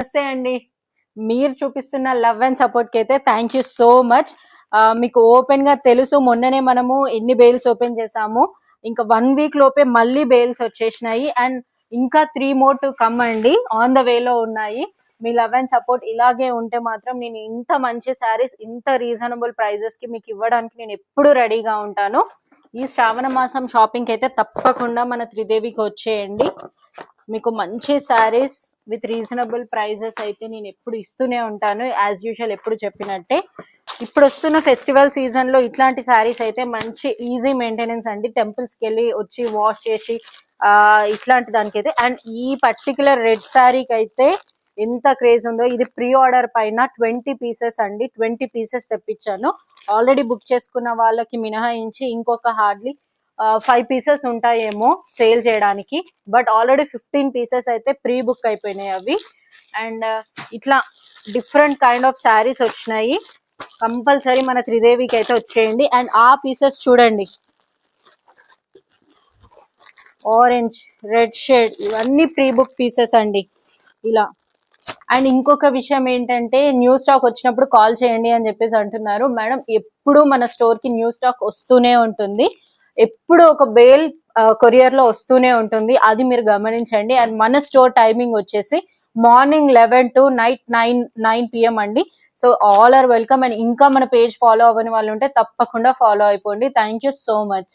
నమస్తే అండి. మీరు చూపిస్తున్న లవ్ అండ్ సపోర్ట్ కి అయితే థ్యాంక్ యూ సో మచ్. మీకు ఓపెన్ గా తెలుసు, మొన్ననే మనము ఎన్ని బెయిల్స్ ఓపెన్ చేసాము. ఇంకా 1 వీక్ లోపే మళ్ళీ బెయిల్స్ వచ్చేసినాయి అండ్ ఇంకా 3 more టు కమ్ అండి, ఆన్ ద వేలో ఉన్నాయి. మీ లవ్ అండ్ సపోర్ట్ ఇలాగే ఉంటే మాత్రం నేను ఇంత మంచి శారీస్ ఇంత రీజనబుల్ ప్రైజెస్ కి మీకు ఇవ్వడానికి నేను ఎప్పుడు రెడీగా ఉంటాను. ఈ శ్రావణ మాసం షాపింగ్ అయితే తప్పకుండా మన త్రిదేవికి వచ్చేయండి. మీకు మంచి శారీస్ విత్ రీజనబుల్ ప్రైజెస్ అయితే నేను ఎప్పుడు ఇస్తూనే ఉంటాను, యాజ్ యూజువల్ ఎప్పుడు చెప్పినట్టే. ఇప్పుడు వస్తున్న ఫెస్టివల్ సీజన్ లో ఇట్లాంటి శారీస్ అయితే మంచి ఈజీ మెయింటెనెన్స్ అండి. టెంపుల్స్ కి వెళ్ళి వచ్చి వాష్ చేసి ఇట్లాంటి దానికైతే. అండ్ ఈ పర్టికులర్ రెడ్ శారీకి అయితే ఎంత క్రేజ్ ఉందో. ఇది ప్రీ ఆర్డర్ పైన 20 పీసెస్ అండి, 20 పీసెస్ తెప్పించాను. ఆల్రెడీ బుక్ చేసుకున్న వాళ్ళకి మినహాయించి ఇంకొక హార్డ్లీ 5 పీసెస్ ఉంటాయేమో సేల్ చేయడానికి. బట్ ఆల్రెడీ 15 పీసెస్ అయితే ప్రీ బుక్ అయిపోయినాయి అవి. అండ్ ఇట్లా డిఫరెంట్ కైండ్ ఆఫ్ శారీస్ వచ్చినాయి. కంపల్సరీ మన త్రిదేవికి అయితే వచ్చేయండి. అండ్ ఆ పీసెస్ చూడండి, ఆరెంజ్, రెడ్ షేడ్, ఇవన్నీ ప్రీ బుక్ పీసెస్ అండి ఇలా. అండ్ ఇంకొక విషయం ఏంటంటే, న్యూ స్టాక్ వచ్చినప్పుడు కాల్ చేయండి అని చెప్పేసి అంటున్నారు. మేడం, ఎప్పుడు మన స్టోర్ కి న్యూ స్టాక్ వస్తూనే ఉంటుంది. ఎప్పుడు ఒక బేల్ కొరియర్ లో వస్తూనే ఉంటుంది, అది మీరు గమనించండి. అండ్ మన స్టోర్ టైమింగ్ వచ్చేసి మార్నింగ్ 11 to నైట్ 9 PM అండి. So all are welcome. And ఇంకా మన పేజ్ ఫాలో అవ్వని వాళ్ళు ఉంటే తప్పకుండా ఫాలో అయిపోండి. Thank you so much.